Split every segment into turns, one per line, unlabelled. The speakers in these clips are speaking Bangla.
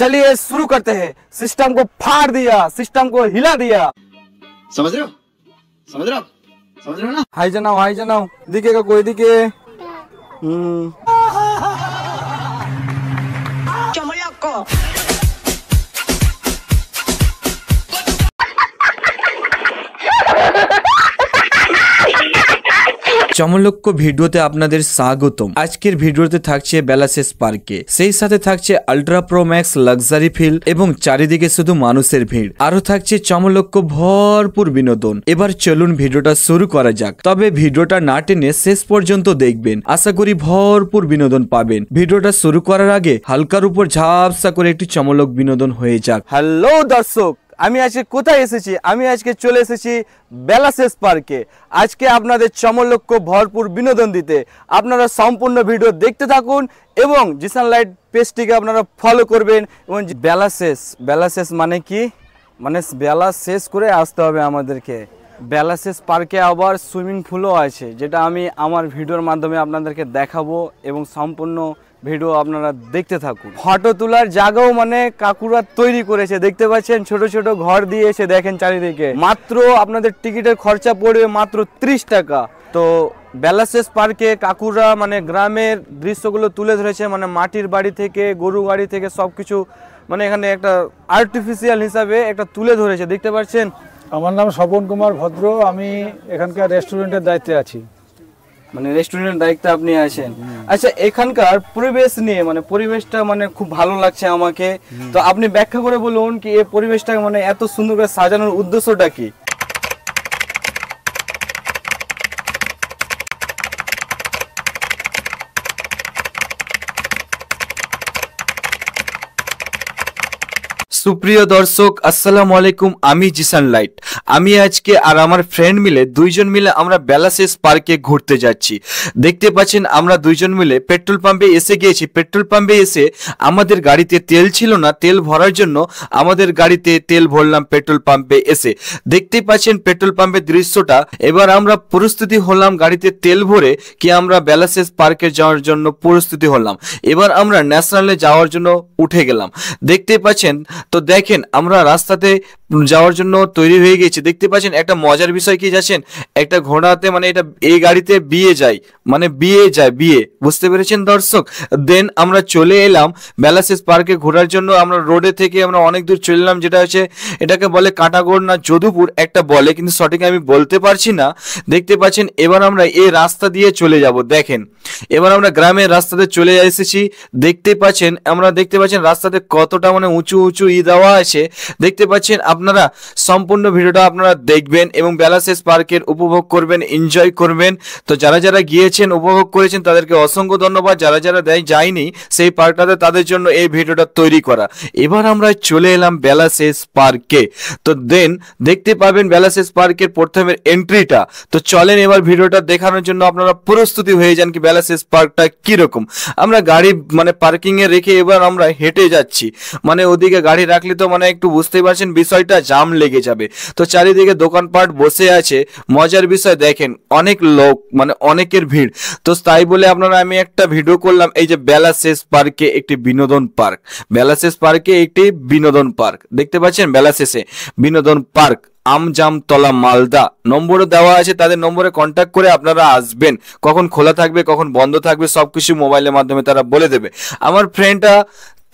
चलिए शुरू करते हैं। सिस्टम को फाड़ दिया, सिस्टम को हिला दिया।
समझ रहे हो? समझ रहे हो? समझ रहे हो ना?
हाई जनाओ दिखेगा कोई दिखे।
চমলক্ষ ভিডিওতে আপনাদের স্বাগতম। আজকের ভিডিওতে থাকছে বেলাসেস পার্কে, সেই সাথে থাকছে ultra pro max luxury feel এবং চারিদিকে শুধু মানুষের ভিড়। আরো থাকছে চমলক্ষ ভরপুর বিনোদন। এবার চলুন ভিডিওটা শুরু করা যাক, তবে ভিডিওটা না টেনে শেষ পর্যন্ত দেখবেন, আশা করি ভরপুর বিনোদন পাবেন। ভিডিওটা শুরু করার আগে হালকার উপর ঝাপসা করে একটি চমলক বিনোদন হয়ে যাক।
হ্যালো দর্শক, আমি আজকে কোথায় এসেছি? আমি আজকে চলে এসেছি বেলাসেস পার্কে। আজকে আপনাদের চমলক্ষ ভরপুর বিনোদন দিতে। আপনারা সম্পূর্ণ ভিডিও দেখতে থাকুন এবং জিসান লাইট পেজটিকে আপনারা ফলো করবেন। এবং বেলাসেস মানে কি? মানে বেলা শেষ করে আসতে হবে আমাদেরকে। বেলাসেস পার্কে আবার সুইমিং পুলও আছে, যেটা আমি আমার ভিডিওর মাধ্যমে আপনাদেরকে দেখাবো এবং সম্পূর্ণ ভিডিও আপনারা দেখতে থাকুন। ফটো তোলার জায়গাও মানে কাকুরা তৈরি করেছে, দেখতে পাচ্ছেন ছোট ছোট ঘর দিয়ে এসে দেখেন চারিদিকে। মাত্র আপনাদের টিকিটের খরচা পড়বে মাত্র 30 টাকা। তো বেলাসেস পার্কে কাকুরা মানে গ্রামের দৃশ্যগুলো তুলে ধরেছে, মানে মাটির বাড়ি থেকে গরু গাড়ি থেকে সবকিছু মানে এখানে একটা আর্টিফিশিয়াল হিসাবে একটা তুলে ধরেছে, দেখতে পাচ্ছেন।
আমার নাম স্বপন কুমার ভদ্র, আমি এখানকার রেস্টুরেন্টের দায়িত্বে আছি।
মানে রেস্টুরেন্টের দায়িত্বে আপনি আছেন। আচ্ছা, এখানকার পরিবেশ নিয়ে মানে পরিবেশটা মানে খুব ভালো লাগছে আমাকে। তো আপনি ব্যাখ্যা করে বলুন কি এই পরিবেশটা মানে এত সুন্দর করে সাজানোর উদ্দেশ্যটা কি?
সুপ্রিয় দর্শক, আসসালামু আলাইকুম। আমি জিসান লাইট। আমি আজকে আর আমার ফ্রেন্ড মিলে দুইজন মিলে আমরা বেলাসেস পার্কে ঘুরতে যাচ্ছি। দেখতে পাচ্ছেন আমরা দুইজন মিলে পেট্রোল পাম্পে এসে গিয়েছি। পেট্রোল পাম্পে এসে আমাদের গাড়িতে তেল ছিল না, তেল ভরার জন্য আমাদের গাড়িতে তেল ভরলাম পেট্রোল পাম্পে এসে। দেখতেই পাচ্ছেন পেট্রোল পাম্পের দৃশ্যটা। এবার আমরা প্রস্তুতি হলাম গাড়িতে তেল ভরে কি আমরা বেলাসেস পার্কে যাওয়ার জন্য প্রস্তুতি হলাম। এবার আমরা ন্যাশনালে যাওয়ার জন্য উঠে গেলাম। দেখতে পাচ্ছেন, তো দেখেন আমরা রাস্তাতে যাওয়ার জন্য তৈরি হয়ে গেছি। দেখতে পাচ্ছেন একটা মজার বিষয় কি জানেন, একটা ঘোড়াতে মানে এটা এই গাড়িতে বিয়ে যায়, মানে বিয়ে, বুঝতে পেরেছেন দর্শক। দেন আমরা চলে এলাম বেলাসেস পার্কে ঘোরার জন্য। আমরা রোডে থেকে আমরা অনেক দূর চলে এলাম, যেটা হচ্ছে এটাকে বলে কাঁটাগড় না যদুপুর একটা বলে, কিন্তু সঠিক আমি বলতে পারছি না। দেখতে পাচ্ছেন এবার আমরা এই রাস্তা দিয়ে চলে যাব। দেখেন এবার আমরা গ্রামের রাস্তাতে চলে এসেছি। দেখতে পাচ্ছেন রাস্তাতে কতটা মানে উঁচু উঁচু দেওয়া আছে। দেখতে পাচ্ছেন, আপনারা সম্পূর্ণ ভিডিওটা আপনারা দেখবেন এবং বেলাসেস পার্কের উপভোগ করবেন, এনজয় করবেন। তো যারা যারা গিয়েছেন উপভোগ করেছেন তাদেরকে অসংখ্য ধন্যবাদ। যারা যারা যায়নি সেই পার্কটাতে, তাদের জন্য এই ভিডিওটা তৈরি করা। এবার আমরা চলে এলাম বেলাসেস পার্কে। তো দেন দেখতে পাবেন বেলাসেস পার্কের প্রথমের এন্ট্রিটা। তো চলেন এবার ভিডিওটা দেখানোর জন্য আপনারা প্রস্তুতি হয়ে যান কি বেলাসেস পার্কটা কিরকম। আমরা গাড়ি মানে পার্কিং এ রেখে এবার আমরা হেঁটে যাচ্ছি। মানে ওদিকে গাড়ি রাখলে তো মানে একটু বুঝতেই পারছেন বিষয়টা, জাম লেগে যাবে। তো চারিদিকে দোকানপাট বসে আছে। মজার বিষয় দেখেন অনেক লোক, মানে অনেকের ভিড়। তো তাই বলে আপনারা আমি একটা ভিডিও করলাম। এই যে বেলাসেস পার্কে একটি বিনোদন পার্ক, বেলাসেস পার্কে একটি বিনোদন পার্ক দেখতে পাচ্ছেন। বেলাসেসে বিনোদন পার্ক, আমজামতলা, মালদা। নম্বরও দেওয়া আছে, তাদের নম্বরে কন্ট্যাক্ট করে আপনারা আসবেন। কখন খোলা থাকবে কখন বন্ধ থাকবে সবকিছু মোবাইলের মাধ্যমে তারা বলে দেবে। আমার ফ্রেন্ডটা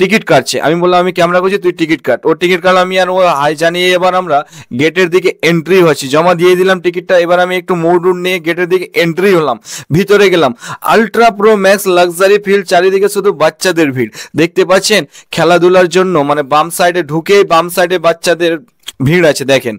টিকিট কাটছে, আমি বললাম আমি ক্যামেরা করছি তুই টিকিট কাট। ও টিকিট কাটলাম, আমি আর ও হাই জানিয়ে এবার আমরা গেটের দিকে এন্ট্রি হচ্ছি। জমা দিয়ে দিলাম টিকিটটা। এবার আমি একটু মোড় নিয়ে গেটের দিকে এন্ট্রি হলাম, ভিতরে গেলাম। Ultra pro max luxury feel, চারিদিকে শুধু বাচ্চাদের ভিড়। দেখতে পাচ্ছেন খেলাধুলার জন্য মানে বাম সাইডে ঢুকে বাম সাইডে বাচ্চাদের ভিড় আছে। দেখেন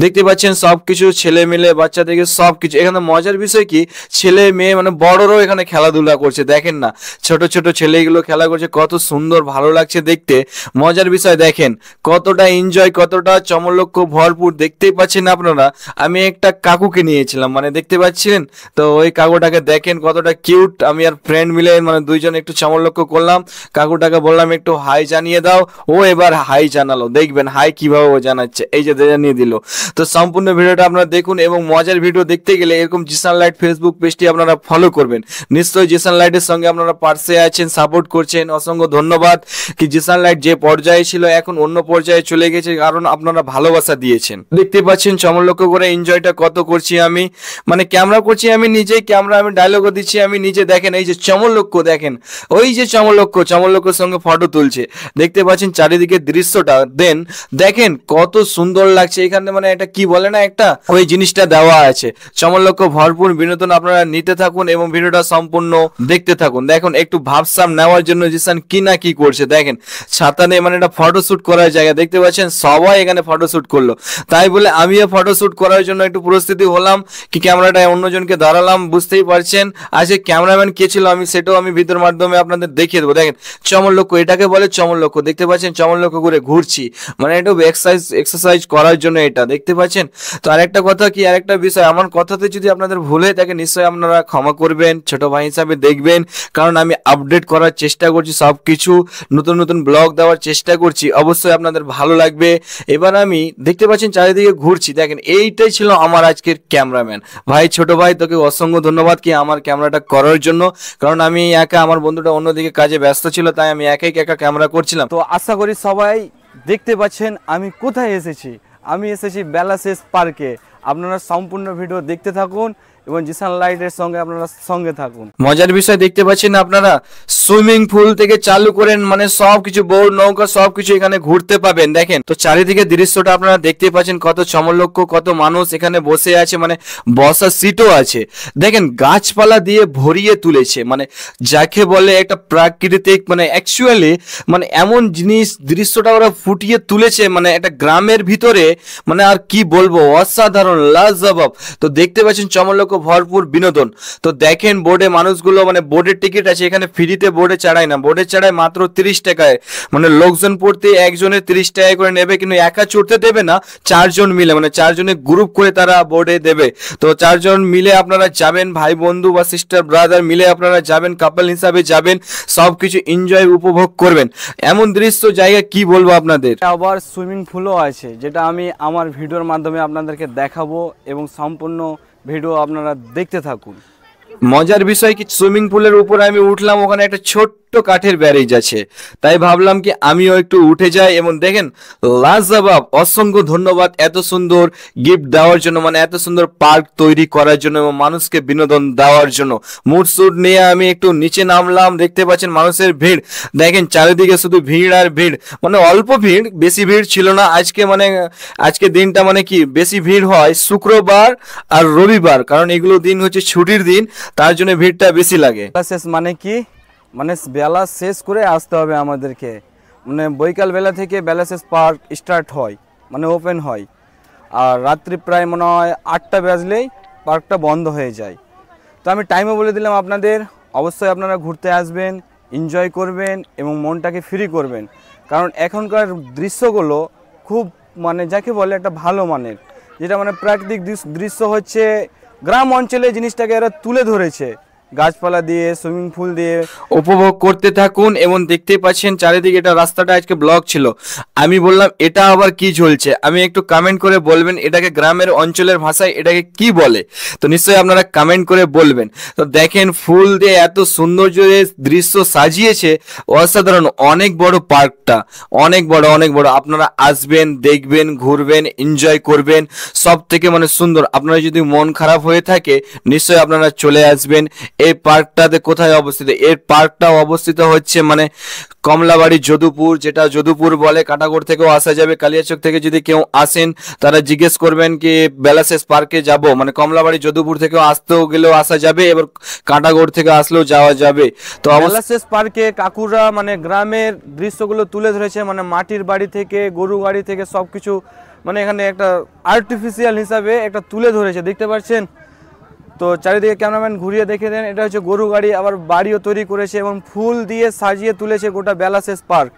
দেখতে পাচ্ছেন সবকিছু ছেলে মেলে বাচ্চা থেকে সবকিছু। এখানে মজার বিষয় কি ছেলে মেয়ে মানে বড়রাও এখানে খেলাধুলা করছে। দেখেন না ছোট ছোট ছেলেগুলো খেলা করছে, কত সুন্দর ভালো লাগছে দেখতে। মজার বিষয় দেখেন কতটা এনজয়, কতটা চমলক্ষ ভরপুর। দেখতেই পাচ্ছেন আপনারা আমি একটা কাকুকে নিয়েছিলাম, মানে দেখতে পাচ্ছেন। তো ওই কাকুটাকে দেখেন কতটা কিউট। আমি আর ফ্রেন্ড মিলে মানে দুইজন একটু চমলক্ষ করলাম। কাকুটাকে বললাম একটু হাই জানিয়ে দাও, ও এবার হাই জানালো। দেখবেন হাই কিভাবে ও জানাচ্ছে। দিচ্ছে, এই যে জানিয়ে দিল। তো সম্পূর্ণ ভিডিওটা আপনারা দেখুন এবং মজার ভিডিও দেখতে গেলে এরকম জিসান লাইট ফেসবুক পেজটি আপনারা ফলো করবেন। নিশ্চয়ই জিসান লাইটের সঙ্গে আপনারা পাশে আছেন, সাপোর্ট করছেন, অসংখ্য ধন্যবাদ। কি জিসান লাইট যে পর্যায়ে ছিল এখন অন্য পর্যায়ে চলে গেছে, কারণ আপনারা ভালোবাসা দিয়েছেন। দেখতে পাচ্ছেন চমলক্ষ করে এনজয়টা কত করছি আমি, মানে ক্যামেরা করছি আমি নিজেই, ক্যামেরা আমি ডায়লগও দিচ্ছি আমি নিজে। দেখেন এই যে চমলক্ষ, দেখেন ওই যে চমলক্ষর সঙ্গে ফটো তুলছে, দেখতে পাচ্ছেন চারিদিকে দৃশ্যটা। দেন দেখেন কত সুন্দর লাগছে এখানে, মানে এটা কি বলে না, একটা ওই জিনিসটা দেওয়া আছে। চমলক্ষ ভরপুর বিনোদন আপনারা নিতে থাকুন এবং ভিডিওটা সম্পূর্ণ দেখতে থাকুন। দেখুন একটু ভাবসাব নেওয়ার জন্য জিসান কি না কি করছে। দেখেন ছাতা নেই, মানে এটা ফটোশুট করার জায়গা। দেখতে পাচ্ছেন সবাই এখানে ফটোশুট করলো, তাই বলে আমিও ফটোশুট করার জন্য একটু প্রস্তুতি হলাম, কি ক্যামেরাটা অন্যজনকে ধরালাম, বুঝতেই পারছেন। আজকে ক্যামেরাম্যান কে ছিল আমি সেটাও আমি ভিডিওর মাধ্যমে আপনাদের দেখিয়ে দেবো। দেখেন চমলক্ষ, এটাকে বলে চমলক্ষ। দেখতে পাচ্ছেন চমলক্ষ করে ঘুরছি, মানে একটু এক্সারসাইজ করার জন্য এটা, দেখতে পাচ্ছেন। তো আরেকটা কথা কি, আরেকটা বিষয়, আমার কথাতে যদি আপনাদের ভুল হয়ে থাকে নিশ্চয়ই আপনারা ক্ষমা করবেন, ছোট ভাই হিসাবে দেখবেন, কারণ আমি আপডেট করার চেষ্টা করছি, সবকিছু নতুন নতুন ব্লগ দেওয়ার চেষ্টা করছি, অবশ্যই আপনাদের ভালো লাগবে। এবার আমি দেখতে পাচ্ছেন চারিদিকে ঘুরছি, দেখেন এইটাই ছিল আমার আজকের ক্যামেরাম্যান। ভাই ছোট ভাই তোকে অসংখ্য ধন্যবাদ কি আমার ক্যামেরাটা করার জন্য, কারণ আমি একা, আমার বন্ধুটা অন্যদিকে কাজে ব্যস্ত ছিল, তাই আমি একা ক্যামেরা করছিলাম।
তো আশা করি সবাই দেখতে পাচ্ছেন আমি কোথায় এসেছি। আমি এসেছি বেলাশেষ পার্কে। আপনারা সম্পূর্ণ ভিডিও দেখতে থাকুন এবং জিসান লাইটের সঙ্গে আপনারা সঙ্গে থাকুন।
মজার বিষয় দেখতে পাচ্ছেন আপনারা, সুইমিং পুল থেকে চালু করেন মানে সবকিছু, বোট নৌকা সবকিছু এখানে ঘুরতে পাবেন। দেখেন তো চারিদিকে দৃশ্যটা আপনারা দেখতে পাচ্ছেন, কত চমলক্ষ, কত মানুষ এখানে বসে আছে, মানে বসার সিটও আছে। দেখেন গাছপালা দিয়ে ভরিয়ে তুলেছে, মানে যাকে বলে একটা প্রাকৃতিক, মানে অ্যাকচুয়ালি মানে এমন জিনিস, দৃশ্যটা ওরা ফুটিয়ে তুলেছে, মানে একটা গ্রামের ভিতরে, মানে আর কি বলবো, অসাধারণ, লাজবাব। তো দেখতে পাচ্ছেন চমলক্ষ ভরপুর বিনোদন। তো দেখেন বোর্ডে মানুষগুলো, মানে বোর্ডের টিকিট আছে এখানে, ফ্রিতে বোর্ডে চাড়ায় না, বোর্ডে চাড়ায় মাত্র 30 টাকায়, মানে লোকজন পড়তে একজনের 30 টাকা করে নেবে, কিন্তু একা চড়তে দেবে না, 4 জন মিলে, মানে 4 জনের গ্রুপ করে তারা বোর্ডে দেবে। তো 4 জন মিলে আপনারা যাবেন, ভাই বন্ধু বা সিস্টার ব্রাদার মিলে আপনারা যাবেন, কাপল হিসাবে যাবেন, সবকিছু এনজয় উপভোগ করবেন। এমন দৃশ্য জায়গা কি বলবো আপনাদের।
আবার সুইমিং পুলও আছে, যেটা আমি আমার ভিডিওর মাধ্যমে আপনাদেরকে দেখাবো এবং সম্পূর্ণ ভিডিও আপনারা দেখতে থাকুন।
মজার বিষয় কি, সুইমিং পুলের উপরে আমি উঠলাম, ওখানে একটা ছোট্ট কাঠের ব্যারেজ আছে, তাই ভাবলাম কি আমিও একটু উঠে যাই। এবং দেখেন লাজবাব, অসংখ্য ধন্যবাদ এত সুন্দর গিফট দেওয়ার জন্য, মানে এত সুন্দর পার্ক তৈরি করার জন্য এবং মানুষকে বিনোদন দেওয়ার জন্য। মুড সুট নিয়ে আমি একটু নিচে নামলাম, দেখতে পাচ্ছেন মানুষের ভিড়, দেখেন চারিদিকে শুধু ভিড় আর ভিড়, মানে অল্প ভিড়, বেশি ভিড় ছিল না আজকে। মানে আজকে দিনটা মানে কি বেশি ভিড় হয় শুক্রবার আর রবিবার, কারণ এগুলো দিন হচ্ছে ছুটির দিন, তার জন্য ভিড়টা বেশি লাগে।
বেলা শেষ মানে কি, মানে বেলা শেষ করে আসতে হবে আমাদেরকে, মানে বৈকাল বেলা থেকে বেলা শেষ পার্ক স্টার্ট হয়, মানে ওপেন হয়, আর রাত্রি প্রায় মনে হয় 8টা বাজলেই পার্কটা বন্ধ হয়ে যায়। তো আমি টাইমও বলে দিলাম আপনাদের, অবশ্যই আপনারা ঘুরতে আসবেন, এনজয় করবেন এবং মনটাকে ফ্রি করবেন, কারণ এখনকার দৃশ্যগুলো খুব, মানে যাকে বলে একটা ভালো মানের, যেটা মানে প্রাকৃতিক দৃশ্য হচ্ছে, গ্রাম অঞ্চলে জিনিসটাকে এরা তুলে ধরেছে, গাছপালা দিয়ে, সুইমিং পুল দিয়ে
উপভোগ করতে থাকুন। এবং দেখতে পাচ্ছেন চারিদিকে, এটা রাস্তাটা আজকে ব্লক ছিল, আমি বললাম এটা আবার কি চলছে, আমি একটু কমেন্ট করে বলবেন এটাকে গ্রামের অঞ্চলের ভাষায় এটাকে কি বলে, তো নিশ্চয়ই আপনারা কমেন্ট করে বলবেন। তো দেখেন ফুল দিয়ে এত সৌন্দর্য দৃশ্য সাজিয়েছে, অসাধারণ, অনেক বড় পার্কটা, অনেক বড়। আপনারা আসবেন, দেখবেন, ঘুরবেন, এনজয় করবেন, সব থেকে মানে সুন্দর। আপনারা যদি মন খারাপ হয়ে থাকে নিশ্চয়ই আপনারা চলে আসবেন। এই পার্কটাতে কোথায় অবস্থিত, এর পার্কটা অবস্থিত হচ্ছে মানে কমলাবাড়ি যদুপুর, যেটা যদুপুর বলে। কাটাগড় থেকেও আসা যাবে, কালিয়াচক থেকে যদি কেউ আসেন তারা জিজ্ঞেস করবেন কি বেলাশেষ পার্কে যাব, মানে কমলাবাড়ি যদুপুর থেকেও আসতেও গেলেও আসা যাবে, এবার কাটাগড় থেকে আসলেও যাওয়া যাবে। তো
বেলাশেষ পার্কে কাকুরা মানে গ্রামের দৃশ্যগুলো তুলে ধরেছে, মানে মাটির বাড়ি থেকে, গরু গাড়ি থেকে সবকিছু, মানে এখানে একটা আর্টিফিশিয়াল হিসাবে একটা তুলে ধরেছে, দেখতে পাচ্ছেন। তো চারিদিকে ক্যামেরাম্যান ঘুরিয়ে দেখে দেন, এটা হচ্ছে গরু গাড়ি, আবার বাড়িও তৈরি করেছে এবং ফুল দিয়ে সাজিয়ে তুলেছে গোটা বেলাশেষ পার্ক।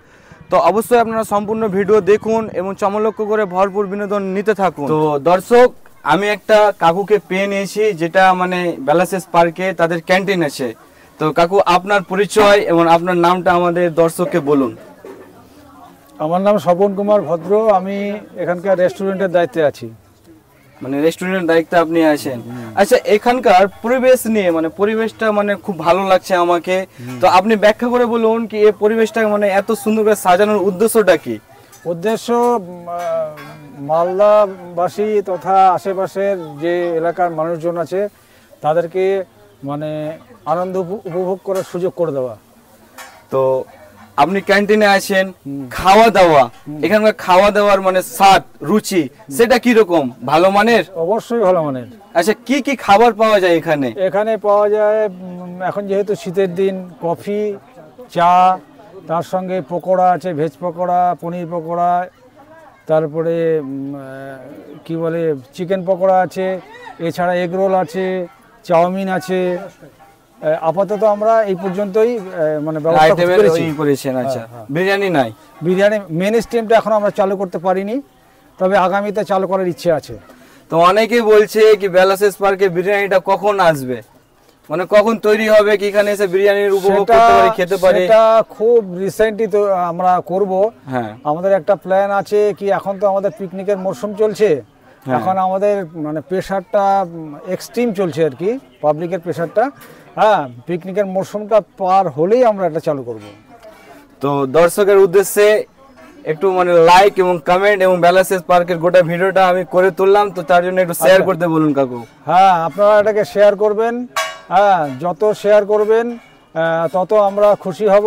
তো অবশ্যই আপনারা সম্পূর্ণ ভিডিও দেখুন এবং চমলক্ষ করে ভরপুর বিনোদন নিতে থাকুন। তো দর্শক, আমি একটা কাকুকে পেয়ে নিয়েছি, যেটা মানে বেলাশেষ পার্কে তাদের ক্যান্টিন আছে। তো কাকু, আপনার পরিচয় এবং আপনার নামটা আমাদের দর্শককে বলুন।
আমার নাম স্বপন কুমার ভদ্র, আমি এখানকার রেস্টুরেন্টের দায়িত্বে আছি।
মানে রেস্টুরেন্টের দায়িত্বে আপনি আছেন। আচ্ছা, এখানকার পরিবেশ নিয়ে মানে পরিবেশটা মানে খুব ভালো লাগছে আমাকে, তো আপনি ব্যাখ্যা করে বলুন কি এই পরিবেশটা মানে এত সুন্দর করে সাজানোর উদ্দেশ্যটা কি?
উদ্দেশ্য মালদাবাসী তথা আশেপাশের যে এলাকার মানুষজন আছে তাদেরকে মানে আনন্দ উপভোগ করার সুযোগ করে দেওয়া।
তো আপনি ক্যান্টিনে আছেন, খাওয়া দাওয়া এখানকার খাওয়া দাওয়ার মানে স্বাদ রুচি সেটা কি রকম, ভালো মানের?
অবশ্যই ভালো মানের।
আচ্ছা, কি কি খাবার পাওয়া যায় এখানে?
এখানে পাওয়া যায় এখন যেহেতু শীতের দিন কফি, চা, তার সঙ্গে পকোড়া আছে, ভেজ পকোড়া, পনির পকোড়া, তারপরে কি বলে চিকেন পকোড়া আছে, এছাড়া এগ রোল আছে, চাউমিন আছে। আপাতত আমরা এই পর্যন্তই মানে ব্যবস্থা
করেছেন। আচ্ছা, বিরিয়ানি নাই?
বিরিয়ানি মেন স্ট্রিমটা এখন আমরা চালু করতে পারিনি, তবে আগামীতে চালু করার ইচ্ছে আছে।
তো অনেকেই বলছে কি বেলাসেস পার্কে বিরিয়ানিটা কখন আসবে, মানে কখন তৈরি হবে কি এখানে এসে বিরিয়ানির উপভোগ করতে পারি, খেতে পারি?
এটা খুব রিসেন্টলি তো আমরা করব।
হ্যাঁ,
আমাদের একটা প্ল্যান আছে কি এখন তো আমাদের পিকনিকের মরশুম চলছে, এখন আমাদের মানে প্রেশারটা এক্সট্রিম চলছে আর কি, পাবলিকের প্রেশারটা। হ্যাঁ, পিকনিকের মরশুমটা পার হলেই আমরা এটা চালু করব।
তো দর্শকের উদ্দেশ্যে একটু মানে লাইক এবং কমেন্ট এবং বেলাসেস পার্কের গোটা ভিডিওটা আমি করে তুললাম, তো তার জন্য একটু শেয়ার করতে বলুন কাকু।
হ্যাঁ, আপনারা এটাকে শেয়ার করবেন। হ্যাঁ, যত শেয়ার করবেন তত আমরা খুশি হব।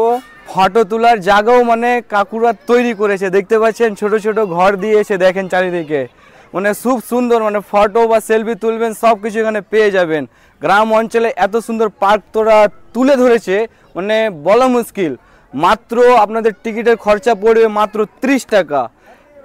ফটো তোলার জায়গাও মানে কাকুরা তৈরি করেছে, দেখতে পাচ্ছেন ছোট ছোট ঘর দিয়েছে, দেখেন চারিদিকে মানে খুব সুন্দর, মানে ফটো বা সেলফি তুলবেন সব কিছু এখানে পেয়ে যাবেন। গ্রাম অঞ্চলে এত সুন্দর পার্ক তোরা তুলে ধরেছে মানে বলা মুশকিল। মাত্র আপনাদের টিকিটের খরচা পড়বে মাত্র 30 টাকা,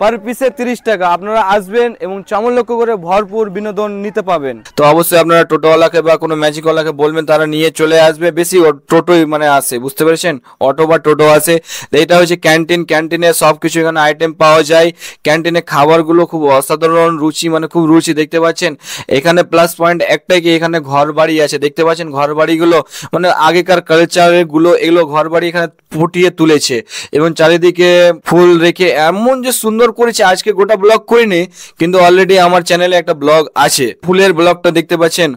পার পিসে 30 টাকা। আপনারা আসবেন এবং চামলক্ষ করে ভরপুর বিনোদন নিতে পাবেন।
তো অবশ্যই আপনারা টোটোওয়ালাকে বা কোনো ম্যাজিকওয়ালাকে বলবেন, তারা নিয়ে চলে আসবে। বেশি টোটোই মানে আসে, বুঝতে পেরেছেন, অটো বা টোটো আসে। এটা হচ্ছে ক্যান্টিন, ক্যান্টিনে সব কিছু এখানে আইটেম পাওয়া যায়। ক্যান্টিনে খাবারগুলো খুব অসাধারণ রুচি, মানে খুব রুচি, দেখতে পাচ্ছেন। এখানে প্লাস পয়েন্ট একটাই কি এখানে ঘর বাড়ি আছে, দেখতে পাচ্ছেন ঘর বাড়িগুলো মানে আগেকার কালচারের গুলো, এগুলো ঘর বাড়ি এখানে ফুটিয়ে তুলেছে এবং চারিদিকে ফুল রেখে এমন যে সুন্দর করেছে। আজকে গোটা ব্লগ করিনি, কিন্তু অলরেডি আমার চ্যানেলে একটা ব্লগ আছে, ফুলের ব্লগটা দেখতে পাচ্ছেন।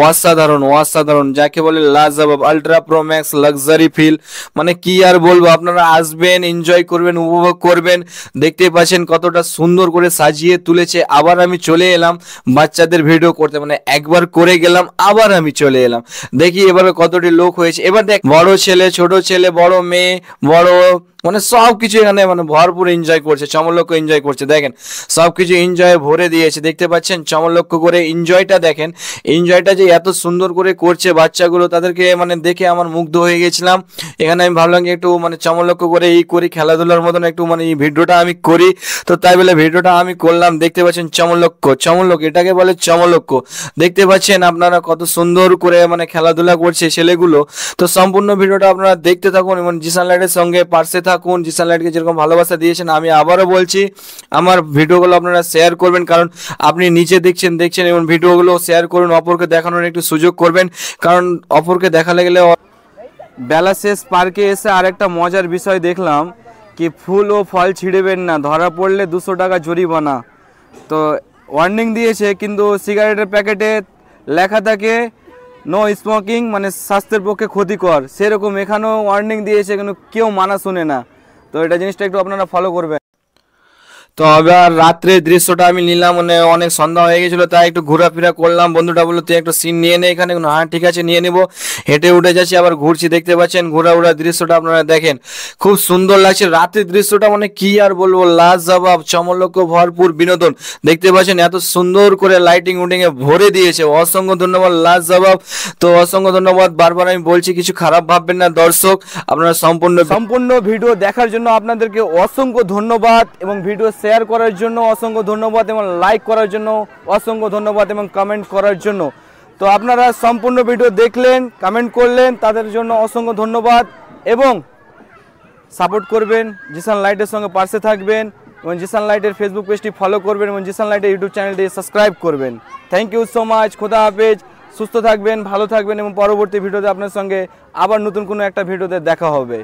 অসাধারণ অসাধারণ, যাকে বলে লাজবাব, ultra pro max luxury feel, মানে কি আর বলবো। আপনারা আসবেন, এনজয় করবেন, উপভোগ করবেন। দেখতে পাচ্ছেন কতটা সুন্দর করে সাজিয়ে তুলেছে। আবার আমি চলে এলাম বাচ্চাদের ভিডিও করতে, মানে একবার করে গেলাম আবার আমি চলে এলাম। দেখি এবারে কতটি লোক হয়েছে। এবার দেখ, বড় ছেলে, ছোট ছেলে, বড় মেয়ে, বড় মানে সব কিছু এখানে মানে ভরপুর এনজয় করছে, চমলক্ষ এনজয় করছে। দেখেন সব কিছু এনজয় ভরে দিয়েছে, দেখতে পাচ্ছেন চমলক্ষ করে এনজয়টা দেখেন। এনজয়টা যে এত সুন্দর করে করছে বাচ্চাগুলো, তাদেরকে মানে দেখে আমার মুগ্ধ হয়ে গেছিলাম। এখানে আমি ভাবলাম একটু মানে চমলক্ষ করে এই করি, খেলাধুলার মতন একটু মানে এই ভিডিওটা আমি করি। তো তাই বলে ভিডিওটা আমি করলাম। দেখতে পাচ্ছেন চমলক্ষ, চমলক্ষ এটাকে বলে চমলক্ষ। দেখতে পাচ্ছেন আপনারা কত সুন্দর করে মানে খেলাধুলা করছে ছেলেগুলো। তো সম্পূর্ণ ভিডিওটা আপনারা দেখতে থাকুন এবং জিসান লাইটের সঙ্গে পাশে থাকুন। জিসান লাইটকে যেরকম ভালোবাসা দিয়েছেন, আমি আবারও বলছি আমার ভিডিওগুলো আপনারা শেয়ার করবেন, কারণ আপনি নিচে দেখছেন এবং ভিডিওগুলো শেয়ার করুন, অপরকে দেখানোর একটু সুযোগ করবেন, কারণ অপরকে দেখালে গেলে।
বেলাসেস পার্কে এসে আরেকটা মজার বিষয় দেখলাম কি ফুল ও ফল ছিঁড়বেন না, ধরা পড়লে 200 টাকা জরিমানা। তো ওয়ার্নিং দিয়েছে, কিন্তু সিগারেটের প্যাকেটে লেখা থাকে নো স্মোকিং, মানে স্বাস্থ্যের পক্ষে ক্ষতিকর। সেরকম এখানেও ওয়ার্নিং দিয়েছে, কিন্তু কেউ মানা শুনে না। তো এটা জিনিসটা একটু আপনারা ফলো করবেন।
তো আবার রাত্রের দৃশ্যটা আমি নিলাম, মানে অনেক সন্ধ্যা হয়ে গেছিলো, তাই একটু ঘোরাফেরা করলাম। বন্ধুটা বললো তুই একটু সিন নিয়ে নে এখানে, হ্যাঁ ঠিক আছে নিয়ে নেবো। হেঁটে উঠে যাচ্ছি, আবার ঘুরছি। দেখতে পাচ্ছেন ঘোরা দৃশ্যটা আপনারা দেখেন, খুব সুন্দর লাগছে। রাতের দৃশ্যটা মানে কি আর বলবো, লাজবাব, চমলক্ষ ভরপুর বিনোদন। দেখতে পাচ্ছেন এত সুন্দর করে লাইটিং উটিং এ ভরে দিয়েছে। অসংখ্য ধন্যবাদ, লাজবাব। তো অসংখ্য ধন্যবাদ। বারবার আমি বলছি, কিছু খারাপ ভাববেন না দর্শক, আপনারা সম্পূর্ণ
ভিডিও দেখার জন্য আপনাদেরকে অসংখ্য ধন্যবাদ, এবং ভিডিও শেয়ার করার জন্য অসংখ্য ধন্যবাদ, এবং লাইক করার জন্য অসংখ্য ধন্যবাদ, এবং কমেন্ট করার জন্য। তো আপনারা সম্পূর্ণ ভিডিও দেখলেন, কমেন্ট করলেন, তাদের জন্য অসংখ্য ধন্যবাদ। এবং সাপোর্ট করবেন, জিসান লাইটের সঙ্গে পাশে থাকবেন, এবং জিসান লাইটের ফেসবুক পেজটি ফলো করবেন, এবং জিসান লাইটের ইউটিউব চ্যানেলটি সাবস্ক্রাইব করবেন। Thank you so much. খোদা হাফেজ। সুস্থ থাকবেন, ভালো থাকবেন, এবং পরবর্তী ভিডিওতে আপনার সঙ্গে আবার নতুন কোনো একটা ভিডিওতে দেখা হবে।